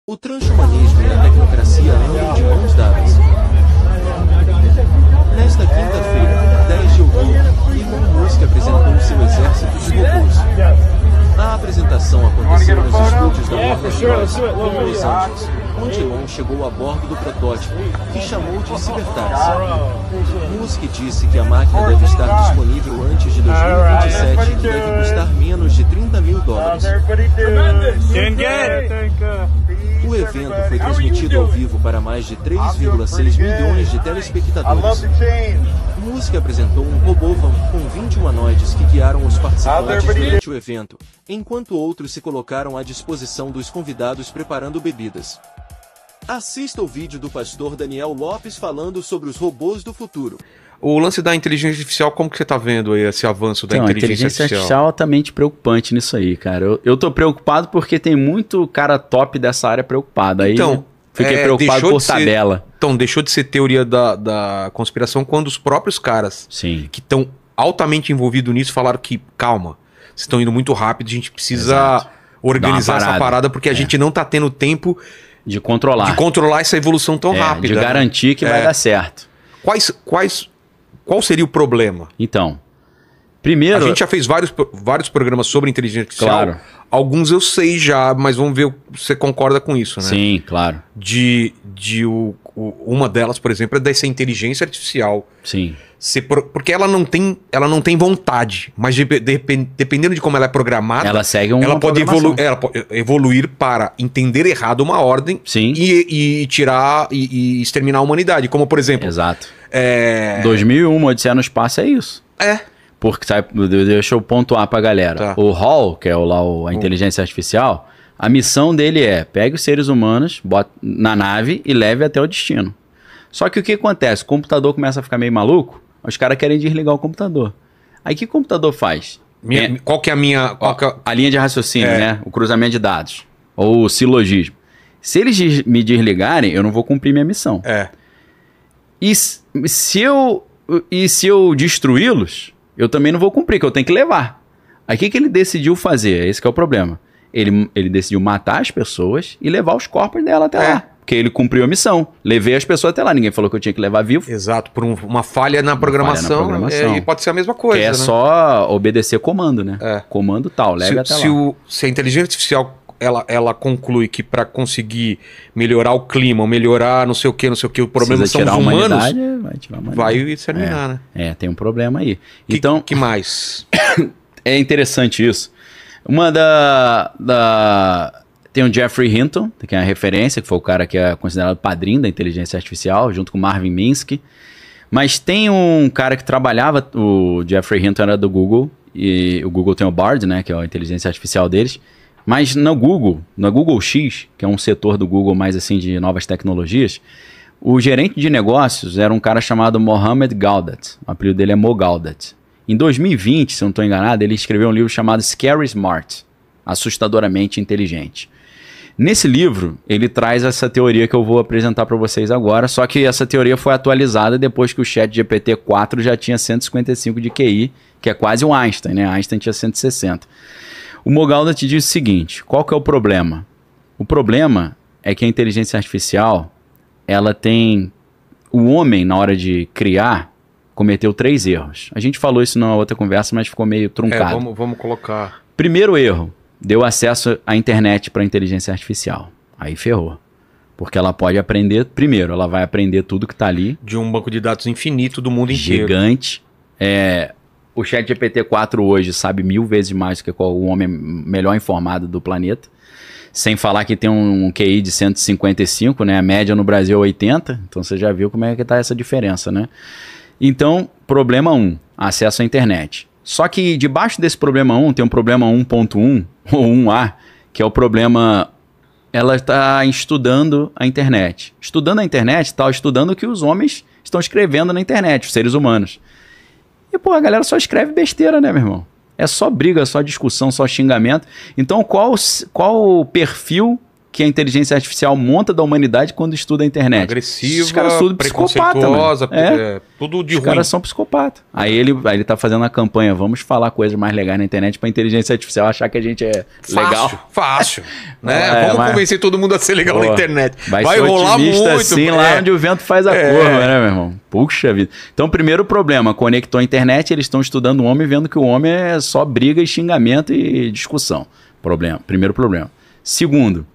O transhumanismo e a tecnocracia andam de mãos dadas. Nesta quinta-feira, 10 de outubro, Elon Musk apresentou seu exército de robôs. A apresentação aconteceu nos estúdios da Warner Bros. em Los Angeles, onde Elon chegou a bordo do protótipo, que chamou de Cybertaxi. Musk disse que a máquina deve estar disponível antes de 2027 e deve custar menos de $30 mil. O evento foi transmitido ao vivo para mais de 3,6 milhões de telespectadores. Musk apresentou um robô-van com 20 humanoides que guiaram os participantes durante o evento, enquanto outros se colocaram à disposição dos convidados preparando bebidas. Assista o vídeo do pastor Daniel Lopes falando sobre os robôs do futuro. O lance da inteligência artificial, como que você tá vendo aí esse avanço da inteligência artificial? A inteligência artificial é altamente preocupante nisso aí, cara. Eu tô preocupado porque tem muito cara top dessa área preocupado. Aí então, fiquei preocupado por tabela. Então, deixou de ser teoria da conspiração quando os próprios caras que estão altamente envolvidos nisso falaram que, calma, vocês estão indo muito rápido, a gente precisa organizar essa parada porque a gente não tá tendo tempo de controlar essa evolução tão rápida. De garantir que vai dar certo. Qual seria o problema? Então, primeiro... A gente já fez vários programas sobre inteligência artificial. Claro. Alguns eu sei já, mas vamos ver se você concorda com isso, né? Sim, claro. Uma delas, por exemplo, é dessa inteligência artificial. Sim. Porque ela não tem vontade, mas dependendo de como ela é programada, ela pode evoluir para entender errado uma ordem e tirar e exterminar a humanidade. Como, por exemplo... Exato. 2001, Odisseia no Espaço é isso. Porque, sabe, deixa eu pontuar pra galera. Tá. O HAL, que é a inteligência artificial, a missão dele é pegue os seres humanos, bota na nave e leve até o destino. Só que o que acontece? O computador começa a ficar meio maluco, os caras querem desligar o computador. Aí o que o computador faz? Qual que é a minha... A linha de raciocínio, né? O cruzamento de dados. Ou o silogismo. Se eles me desligarem, eu não vou cumprir minha missão. E se eu destruí-los, eu também não vou cumprir, que eu tenho que levar. Aí o que ele decidiu fazer? Esse que é o problema. Ele decidiu matar as pessoas e levar os corpos dela até lá. Porque ele cumpriu a missão. Levei as pessoas até lá. Ninguém falou que eu tinha que levar vivo. Exato. Por uma falha na programação. E pode ser a mesma coisa, que é só obedecer comando, né? Comando tal, leve até lá. Se a inteligência artificial... Ela conclui que para conseguir melhorar o clima, ou melhorar não sei o que, o problema são os humanos, vai exterminar, né? Tem um problema aí. Então, que mais? É interessante isso. Tem o Jeffrey Hinton, que é a referência, que foi o cara que é considerado padrinho da inteligência artificial, junto com Marvin Minsky. Mas tem um cara que trabalhava, o Jeffrey Hinton era do Google, e o Google tem o Bard, né, que é a inteligência artificial deles. Mas no Google X, que é um setor do Google mais assim de novas tecnologias, o gerente de negócios era um cara chamado Mohamed Gaudat. O apelido dele é Mo Gaudat. Em 2020, se eu não estou enganado, ele escreveu um livro chamado Scary Smart, Assustadoramente Inteligente. Nesse livro, ele traz essa teoria que eu vou apresentar para vocês agora, só que essa teoria foi atualizada depois que o ChatGPT-4 já tinha 155 de QI, que é quase um Einstein, né? Einstein tinha 160. O Mo Gaudat diz o seguinte, qual que é o problema? O problema é que a inteligência artificial, ela tem... O homem, na hora de criar, cometeu 3 erros. A gente falou isso numa outra conversa, mas ficou meio truncado. Vamos colocar... Primeiro erro, deu acesso à internet para a inteligência artificial. Aí ferrou. Porque ela pode aprender... Primeiro, ela vai aprender tudo que está ali. De um banco de dados infinito do mundo inteiro. Gigante. O ChatGPT-4 hoje sabe 1000 vezes mais do que o homem melhor informado do planeta. Sem falar que tem um QI de 155, né? A média no Brasil é 80. Então você já viu como é que está essa diferença, né? Então, problema 1, acesso à internet. Só que debaixo desse problema 1 tem um problema 1.1 ou 1A, que é o problema... Ela está estudando a internet. Estudando a internet, está estudando o que os homens estão escrevendo na internet, os seres humanos. E, pô, a galera só escreve besteira, né, meu irmão? É só briga, só discussão, só xingamento. Então, qual o perfil que a inteligência artificial monta da humanidade quando estuda a internet. Agressiva, os caras tudo preconceituosa, tudo de ruim. Os caras são psicopata. Aí ele tá fazendo a campanha, vamos falar coisas mais legais na internet pra inteligência artificial achar que a gente é legal. Fácil. Né? Vamos convencer todo mundo a ser legal na internet. Vai rolar muito. Assim, lá onde o vento faz a curva, né, meu irmão? Puxa vida. Então, primeiro problema, conectou a internet, eles estão estudando o homem, vendo que o homem é só briga e xingamento e discussão. Primeiro problema. Segundo,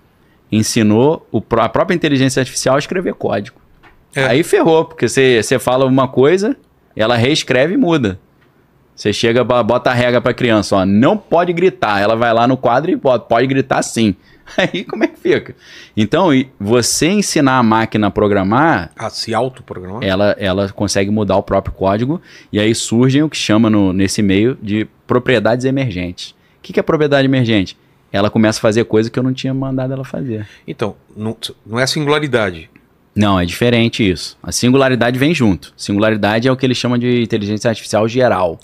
ensinou a própria inteligência artificial a escrever código. Aí ferrou, porque você fala uma coisa, ela reescreve e muda. Você chega, bota a regra pra criança, ó, não pode gritar. Ela vai lá no quadro e bota, pode gritar sim. Aí como é que fica? Então, você ensinar a máquina a programar... A se autoprogramar? Ela consegue mudar o próprio código, e aí surgem o que chama nesse meio de propriedades emergentes. O que é propriedade emergente? Ela começa a fazer coisa que eu não tinha mandado ela fazer. Então, não é singularidade. Não, é diferente isso. A singularidade vem junto. Singularidade é o que eles chamam de inteligência artificial geral.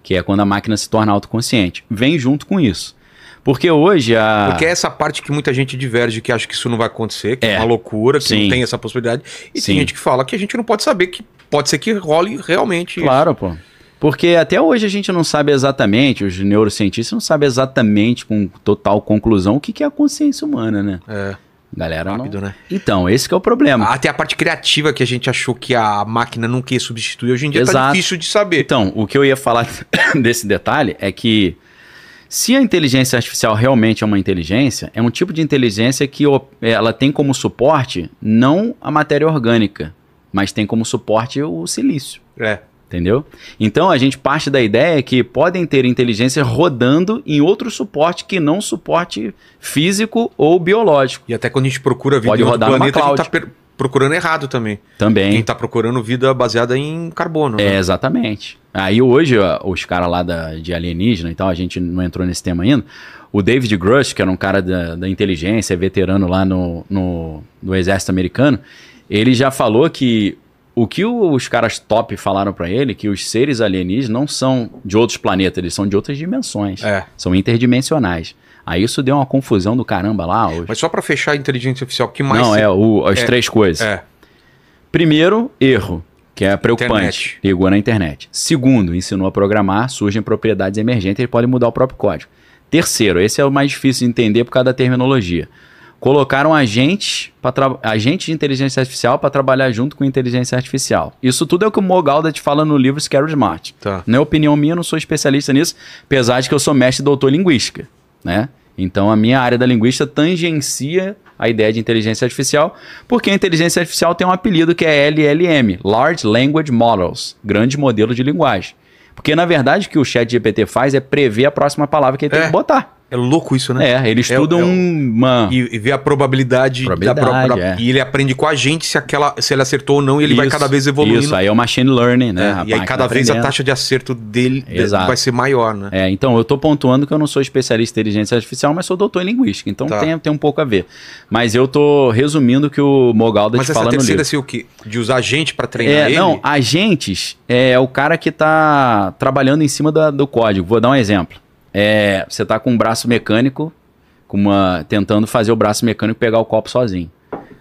Que é quando a máquina se torna autoconsciente. Vem junto com isso. Porque hoje Porque é essa parte que muita gente diverge, que acha que isso não vai acontecer, que é uma loucura, que não tem essa possibilidade. E tem gente que fala que a gente não pode saber, que pode ser que role realmente Claro, pô. Porque até hoje a gente não sabe exatamente, os neurocientistas não sabem exatamente com total conclusão o que é a consciência humana, né? Galera, rápido, né? Então, esse que é o problema. Até a parte criativa que a gente achou que a máquina não quer substituir, hoje em dia tá difícil de saber. Então, o que eu ia falar desse detalhe é que se a inteligência artificial realmente é uma inteligência, é um tipo de inteligência que ela tem como suporte não a matéria orgânica, mas tem como suporte o silício. Entendeu? Então a gente parte da ideia que podem ter inteligência rodando em outro suporte que não suporte físico ou biológico. E até quando a gente procura vida em outro planeta, a gente tá procurando errado também. Quem tá procurando vida baseada em carbono. Né? Exatamente. Aí hoje, os caras lá de alienígena, então a gente não entrou nesse tema ainda, o David Grush, que era um cara da inteligência, veterano lá no exército americano, ele já falou que o que os caras top falaram pra ele, que os seres alienígenas não são de outros planetas, eles são de outras dimensões. São interdimensionais. Aí isso deu uma confusão do caramba lá. Mas só pra fechar a inteligência artificial, o que mais... Não, as três coisas. Primeiro, erro, que é preocupante. Ligou na internet. Segundo, ensinou a programar, surgem propriedades emergentes, ele pode mudar o próprio código. Terceiro, esse é o mais difícil de entender por causa da terminologia. Colocaram agentes de inteligência artificial para trabalhar junto com inteligência artificial. Isso tudo é o que o Mo Gaudat fala no livro Scary Smart. Não é opinião minha, eu não sou especialista nisso, apesar de que eu sou mestre e doutor em linguística, né? Então a minha área da linguística tangencia a ideia de inteligência artificial, porque a inteligência artificial tem um apelido que é LLM, Large Language Models, grande modelo de linguagem. Porque na verdade o que o ChatGPT faz é prever a próxima palavra que ele tem que botar. É louco isso, né? Ele estuda E vê a probabilidade da própria... E ele aprende com a gente se ele acertou ou não, e ele vai cada vez evoluindo. Isso, aí é o machine learning, né? E aí cada vez a taxa de acerto dele vai ser maior, né? Então eu tô pontuando que eu não sou especialista em inteligência artificial, mas sou doutor em linguística, então tem um pouco a ver. Mas eu tô resumindo o que o Mo Gaudat fala no livro. Mas essa terceira, assim, o quê? De usar agente para treinar ele? Não, agentes é o cara que tá trabalhando em cima do código. Vou dar um exemplo. Você tá com um braço mecânico, tentando fazer o braço mecânico pegar o copo sozinho.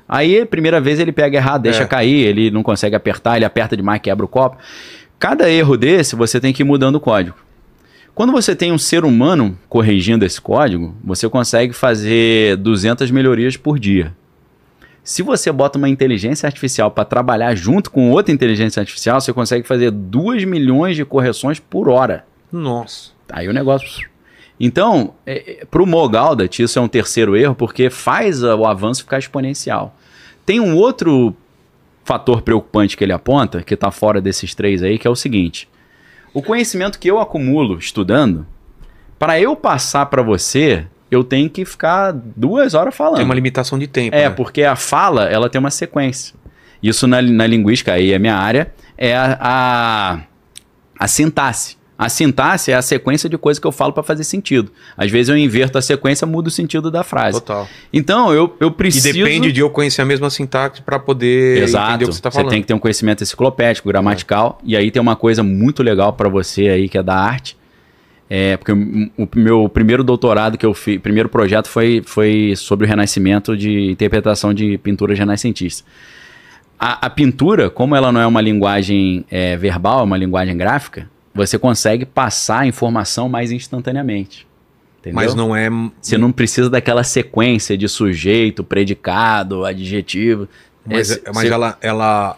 Aí, primeira vez ele pega errado, deixa cair, ele não consegue apertar, ele aperta demais, quebra o copo. Cada erro desse, você tem que ir mudando o código. Quando você tem um ser humano corrigindo esse código, você consegue fazer 200 melhorias por dia. Se você bota uma inteligência artificial para trabalhar junto com outra inteligência artificial, você consegue fazer 2 milhões de correções por hora. Nossa. Aí o negócio... Então, para o Mo Gaudat, isso é um terceiro erro, porque faz o avanço ficar exponencial. Tem um outro fator preocupante que ele aponta, que está fora desses três aí, que é o seguinte. O conhecimento que eu acumulo estudando, para eu passar para você, eu tenho que ficar 2 horas falando. Tem uma limitação de tempo. Né? Porque a fala, ela tem uma sequência. Isso na linguística, aí é a minha área, é a sintaxe. A sintaxe é a sequência de coisas que eu falo para fazer sentido. Às vezes eu inverto a sequência, mudo o sentido da frase. Total. Então eu preciso... E depende de eu conhecer a mesma sintaxe para poder entender o que você está falando. Você tem que ter um conhecimento enciclopédico, gramatical. E aí tem uma coisa muito legal para você aí que é da arte. Porque o meu primeiro doutorado que eu fiz, primeiro projeto foi sobre o renascimento de interpretação de pinturas renascentistas. A pintura, como ela não é uma linguagem verbal, é uma linguagem gráfica, você consegue passar a informação mais instantaneamente. Entendeu? Mas não é... Você não precisa daquela sequência de sujeito, predicado, adjetivo. Mas ela...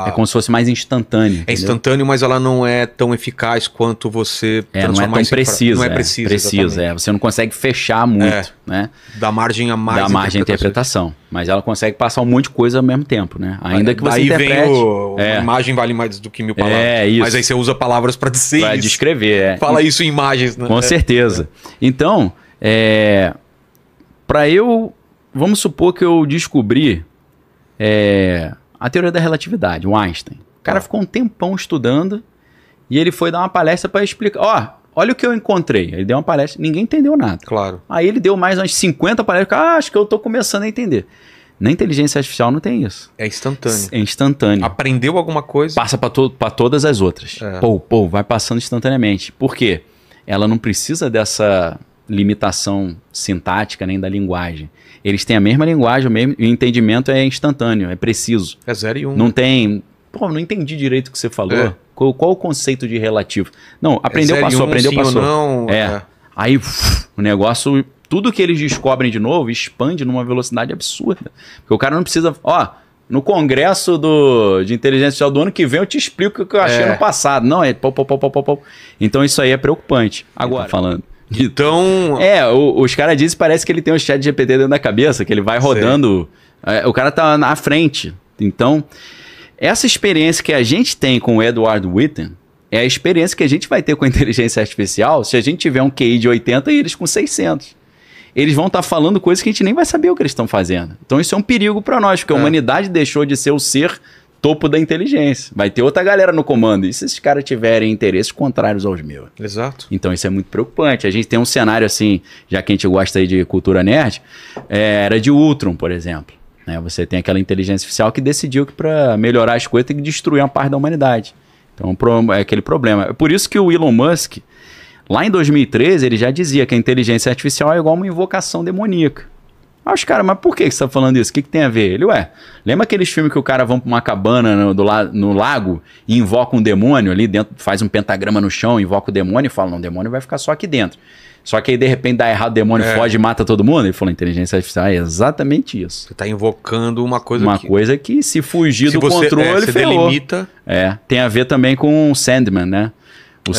É como se fosse mais instantâneo. É instantâneo, mas ela não é tão eficaz quanto você transformar não é tão precisa. Não é preciso. Preciso, você não consegue fechar muito, né? Dá margem a mais. Dá margem à interpretação. Mas ela consegue passar um monte de coisa ao mesmo tempo, né? Ainda que você interprete... Vem a imagem vale mais do que 1000 palavras. Isso. Mas aí você usa palavras para dizer pra descrever, Fala isso em imagens, né? Com certeza. Então, vamos supor que eu descobri... a teoria da relatividade, o Einstein. O cara ficou um tempão estudando e ele foi dar uma palestra para explicar. Olha o que eu encontrei. Ele deu uma palestra, ninguém entendeu nada. Claro. Aí ele deu mais umas 50 palestras. Acho que eu tô começando a entender. Na inteligência artificial não tem isso. É instantâneo. É instantâneo. Aprendeu alguma coisa? Passa para todas as outras. Vai passando instantaneamente. Por quê? Ela não precisa dessa limitação sintática nem da linguagem. Eles têm a mesma linguagem, o entendimento é instantâneo, é preciso. É 0 e 1. Não tem... não entendi direito o que você falou. Qual o conceito de relativo? Não, aprendeu, passou, aprendeu, passou. Não, Aí o negócio, tudo que eles descobrem de novo, expande numa velocidade absurda. Porque o cara não precisa... no congresso de inteligência artificial do ano que vem eu te explico o que eu achei no passado. Não, Então isso aí é preocupante. Agora, falando... Então... os caras dizem que parece que ele tem um chat GPT dentro da cabeça, que ele vai rodando... o cara tá na frente. Então, essa experiência que a gente tem com o Edward Witten é a experiência que a gente vai ter com a inteligência artificial se a gente tiver um QI de 80 e eles com 600. Eles vão estar falando coisas que a gente nem vai saber o que eles estão fazendo. Então isso é um perigo para nós, porque a humanidade deixou de ser o ser topo da inteligência. Vai ter outra galera no comando. E se esses caras tiverem interesses contrários aos meus? Exato. Então isso é muito preocupante. A gente tem um cenário assim, já que a gente gosta aí de cultura nerd, era de Ultron, por exemplo. Você tem aquela inteligência artificial que decidiu que para melhorar as coisas tem que destruir uma parte da humanidade. Então é aquele problema. É por isso que o Elon Musk, lá em 2013, ele já dizia que a inteligência artificial é igual uma invocação demoníaca. Aí os caras, mas por que você está falando isso? O que tem a ver? Ele, lembra aqueles filmes que o cara vão para uma cabana no lago e invoca um demônio ali dentro, faz um pentagrama no chão, invoca o demônio e fala, não, o demônio vai ficar só aqui dentro. Só que aí de repente dá errado, o demônio foge e mata todo mundo. Ele falou, inteligência artificial é exatamente isso. Você está invocando uma coisa coisa que se fugir do controle, você ferrou. Delimita... Tem a ver também com o Sandman, né?